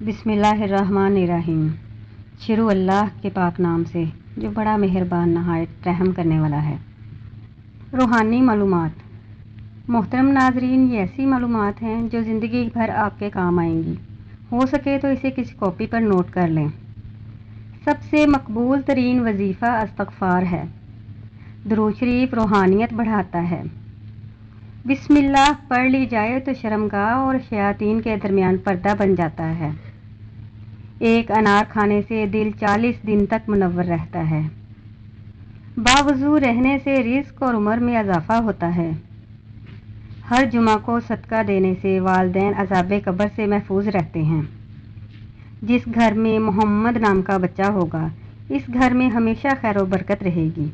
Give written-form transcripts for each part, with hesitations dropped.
بسم اللہ الرحمن الرحیم۔ شروع اللہ کے پاک نام سے جو بڑا مہربان نہایت رحم کرنے والا ہے۔ روحانی معلومات۔ محترم ناظرین، یہ ایسی معلومات ہیں جو زندگی بھر آپ کے کام آئیں گی۔ ہو سکے تو اسے کسی کاپی پر نوٹ کر لیں۔ سب سے مقبول ترین وظیفہ استغفار ہے۔ درود شریف روحانیت بڑھاتا ہے۔ بسم اللہ پڑھ لی جائے تو شرمگاہ اور شیاطین کے درمیان پردہ بن جاتا ہے۔ ایک انار کھانے سے دل 40 دن تک منور رہتا ہے۔ باوضو رہنے سے رزق اور عمر میں اضافہ ہوتا ہے۔ ہر جمعہ کو صدقہ دینے سے والدین عذاب قبر سے محفوظ رہتے ہیں۔ جس گھر میں محمد نام کا بچہ ہوگا اس گھر میں ہمیشہ خیر و برکت رہے گی۔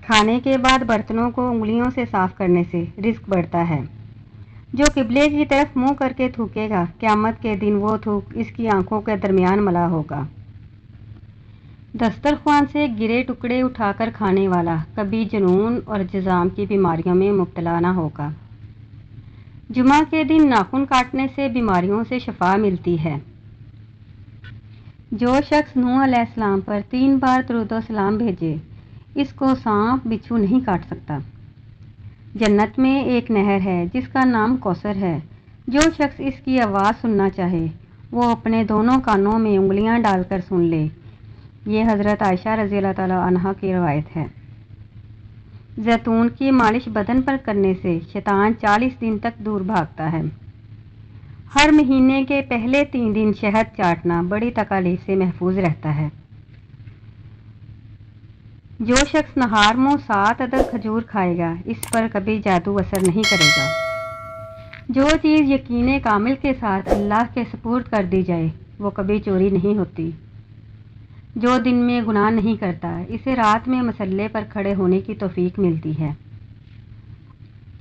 کھانے کے بعد برتنوں کو انگلیوں سے صاف کرنے سے رزق بڑھتا ہے۔ جو قبلے کی طرف منہ کر کے تھوکے گا قیامت کے دن وہ تھوک اس کی آنکھوں کے درمیان ملا ہوگا۔ دسترخوان سے گرے ٹکڑے اٹھا کر کھانے والا کبھی جنون اور جذام کی بیماریوں میں مبتلا نہ ہوگا۔ جمعہ کے دن ناخن کاٹنے سے بیماریوں سے شفا ملتی ہے۔ جو شخص نوح علیہ السلام پر 3 بار درود و سلام بھیجے اس کو سانپ بچھو نہیں کاٹ سکتا۔ جنت میں ایک نہر ہے جس کا نام کوثر ہے۔ جو شخص اس کی آواز سننا چاہے وہ اپنے دونوں کانوں میں انگلیاں ڈال کر سن لے۔ یہ حضرت عائشہ رضی اللہ تعالی عنہا کی روایت ہے۔ زیتون کی مالش بدن پر کرنے سے شیطان 40 دن تک دور بھاگتا ہے۔ ہر مہینے کے پہلے 3 دن شہد چاٹنا بڑی تکالیف سے محفوظ رہتا ہے۔ جو شخص نہار منہ 7 عدد کھجور کھائے گا اس پر کبھی جادو اثر نہیں کرے گا۔ جو چیز یقین کامل کے ساتھ اللہ کے سپرد کر دی جائے وہ کبھی چوری نہیں ہوتی۔ جو دن میں گناہ نہیں کرتا اسے رات میں مصلے پر کھڑے ہونے کی توفیق ملتی ہے۔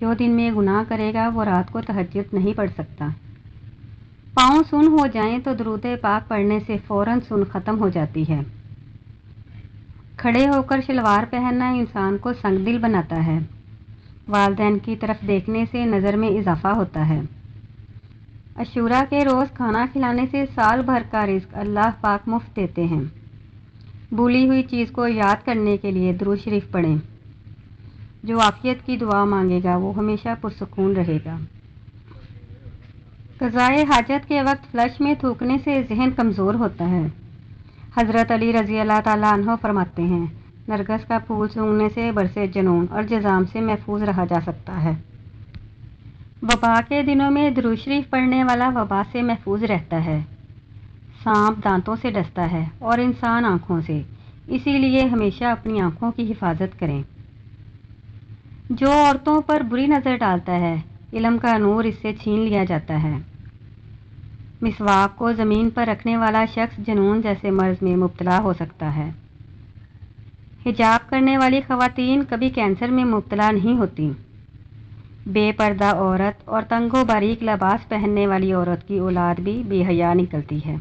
جو دن میں گناہ کرے گا وہ رات کو تہجد نہیں پڑھ سکتا۔ پاؤں سن ہو جائیں تو درود پاک پڑھنے سے فوراً سن ختم ہو جاتی ہے۔ کھڑے ہو کر شلوار پہننا انسان کو سنگ دل بناتا ہے۔ والدین کی طرف دیکھنے سے نظر میں اضافہ ہوتا ہے۔ عاشوراء کے روز کھانا کھلانے سے سال بھر کا رزق اللہ پاک مفت دیتے ہیں۔ بھولی ہوئی چیز کو یاد کرنے کے لیے درود شریف پڑھیں۔ جو عافیت کی دعا مانگے گا وہ ہمیشہ پرسکون رہے گا۔ قضائے حاجت کے وقت فلش میں تھوکنے سے ذہن کمزور ہوتا ہے۔ حضرت علی رضی اللہ تعالیٰ عنہ فرماتے ہیں نرگس کا پھول سونگھنے سے برسے جنون اور جذام سے محفوظ رہا جا سکتا ہے۔ وبا کے دنوں میں درود شریف پڑھنے والا وبا سے محفوظ رہتا ہے۔ سانپ دانتوں سے ڈستا ہے اور انسان آنکھوں سے، اسی لیے ہمیشہ اپنی آنکھوں کی حفاظت کریں۔ جو عورتوں پر بری نظر ڈالتا ہے علم کا نور اس سے چھین لیا جاتا ہے۔ مسواک کو زمین پر رکھنے والا شخص جنون جیسے مرض میں مبتلا ہو سکتا ہے۔ حجاب کرنے والی خواتین کبھی کینسر میں مبتلا نہیں ہوتی۔ بے پردہ عورت اور تنگ و باریک لباس پہننے والی عورت کی اولاد بھی بے حیا نکلتی ہے۔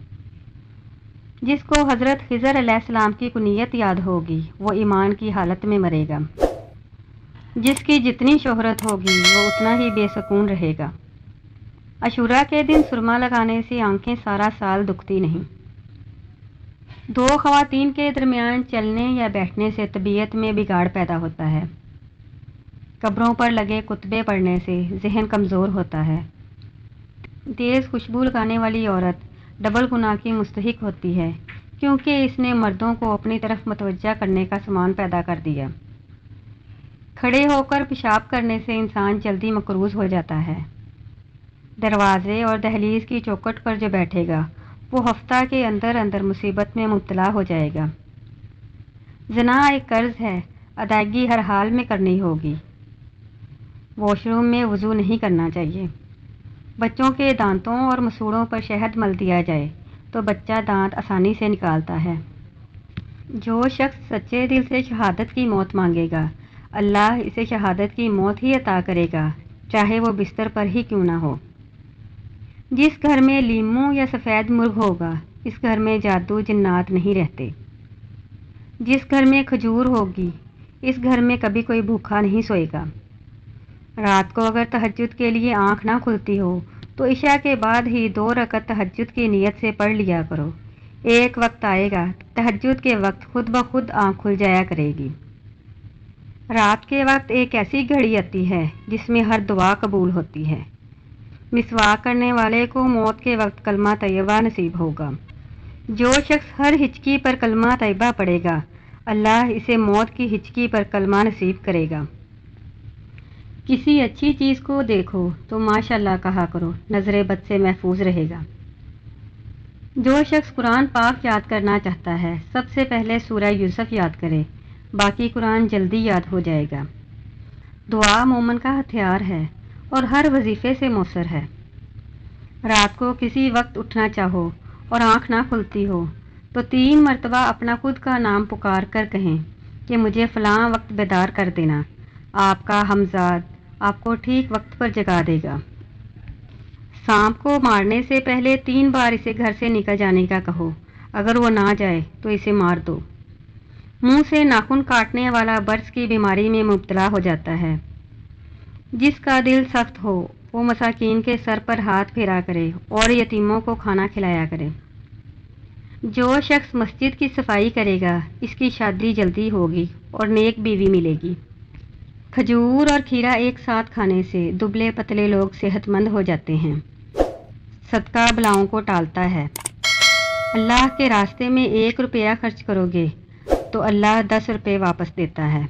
جس کو حضرت خضر علیہ السلام کی کنیت یاد ہوگی وہ ایمان کی حالت میں مرے گا۔ جس کی جتنی شہرت ہوگی وہ اتنا ہی بے سکون رہے گا۔ عاشوراء کے دن سرما لگانے سے آنکھیں سارا سال دکھتی نہیں۔ 2 خواتین کے درمیان چلنے یا بیٹھنے سے طبیعت میں بگاڑ پیدا ہوتا ہے۔ قبروں پر لگے کتبے پڑھنے سے ذہن کمزور ہوتا ہے۔ تیز خوشبو لگانے والی عورت ڈبل گناہ کی مستحق ہوتی ہے کیونکہ اس نے مردوں کو اپنی طرف متوجہ کرنے کا سامان پیدا کر دیا۔ کھڑے ہو کر پیشاب کرنے سے انسان جلدی مقروض ہو جاتا ہے۔ دروازے اور دہلیز کی چوکھٹ پر جو بیٹھے گا وہ ہفتہ کے اندر اندر مصیبت میں مبتلا ہو جائے گا۔ زنا ایک قرض ہے، ادائیگی ہر حال میں کرنی ہوگی۔ واش روم میں وضو نہیں کرنا چاہیے۔ بچوں کے دانتوں اور مسوڑوں پر شہد مل دیا جائے تو بچہ دانت آسانی سے نکالتا ہے۔ جو شخص سچے دل سے شہادت کی موت مانگے گا اللہ اسے شہادت کی موت ہی عطا کرے گا چاہے وہ بستر پر ہی کیوں نہ ہو۔ جس گھر میں لیموں یا سفید مرغ ہوگا اس گھر میں جادو جنات نہیں رہتے۔ جس گھر میں کھجور ہوگی اس گھر میں کبھی کوئی بھوکا نہیں سوئے گا۔ رات کو اگر تہجد کے لیے آنکھ نہ کھلتی ہو تو عشاء کے بعد ہی 2 رکعت تہجد کی نیت سے پڑھ لیا کرو۔ ایک وقت آئے گا تہجد کے وقت خود بخود آنکھ کھل جایا کرے گی۔ رات کے وقت ایک ایسی گھڑی آتی ہے جس میں ہر دعا قبول ہوتی ہے۔ مسواک کرنے والے کو موت کے وقت کلمہ طیبہ نصیب ہوگا۔ جو شخص ہر ہچکی پر کلمہ طیبہ پڑھے گا، اللہ اسے موت کی ہچکی پر کلمہ نصیب کرے گا۔ کسی اچھی چیز کو دیکھو تو ماشاءاللہ کہا کرو، نظر بد سے محفوظ رہے گا۔ جو شخص قرآن پاک یاد کرنا چاہتا ہے، سب سے پہلے سورہ یوسف یاد کرے، باقی قرآن جلدی یاد ہو جائے گا۔ دعا مومن کا ہتھیار ہے اور ہر وظیفے سے موثر ہے۔ رات کو کسی وقت اٹھنا چاہو اور آنکھ نہ کھلتی ہو تو 3 مرتبہ اپنا خود کا نام پکار کر کہیں کہ مجھے فلاں وقت بیدار کر دینا۔ آپ کا ہمزاد آپ کو ٹھیک وقت پر جگا دے گا۔ سانپ کو مارنے سے پہلے 3 بار اسے گھر سے نکل جانے کا کہو، اگر وہ نہ جائے تو اسے مار دو۔ منہ سے ناخن کاٹنے والا برس کی بیماری میں مبتلا ہو جاتا ہے۔ جس کا دل سخت ہو وہ مساکین کے سر پر ہاتھ پھیرا کرے اور یتیموں کو کھانا کھلایا کرے۔ جو شخص مسجد کی صفائی کرے گا اس کی شادی جلدی ہوگی اور نیک بیوی ملے گی۔ کھجور اور کھیرا ایک ساتھ کھانے سے دبلے پتلے لوگ صحت مند ہو جاتے ہیں۔ صدقہ بلاؤں کو ٹالتا ہے۔ اللہ کے راستے میں 1 روپیہ خرچ کرو گے تو اللہ 10 روپے واپس دیتا ہے۔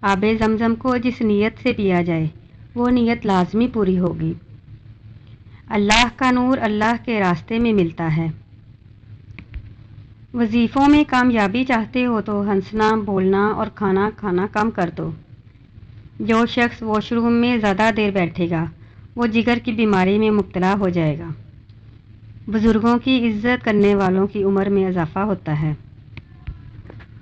آب زمزم کو جس نیت سے پیا جائے وہ نیت لازمی پوری ہوگی۔ اللہ کا نور اللہ کے راستے میں ملتا ہے۔ وظیفوں میں کامیابی چاہتے ہو تو ہنسنا، بولنا اور کھانا کھانا کم کر دو۔ جو شخص واش روم میں زیادہ دیر بیٹھے گا وہ جگر کی بیماری میں مبتلا ہو جائے گا۔ بزرگوں کی عزت کرنے والوں کی عمر میں اضافہ ہوتا ہے۔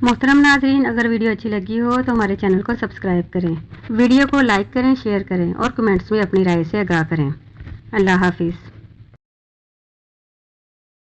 محترم ناظرین، اگر ویڈیو اچھی لگی ہو تو ہمارے چینل کو سبسکرائب کریں، ویڈیو کو لائک کریں، شیئر کریں اور کمنٹس میں اپنی رائے سے آگاہ کریں۔ اللہ حافظ۔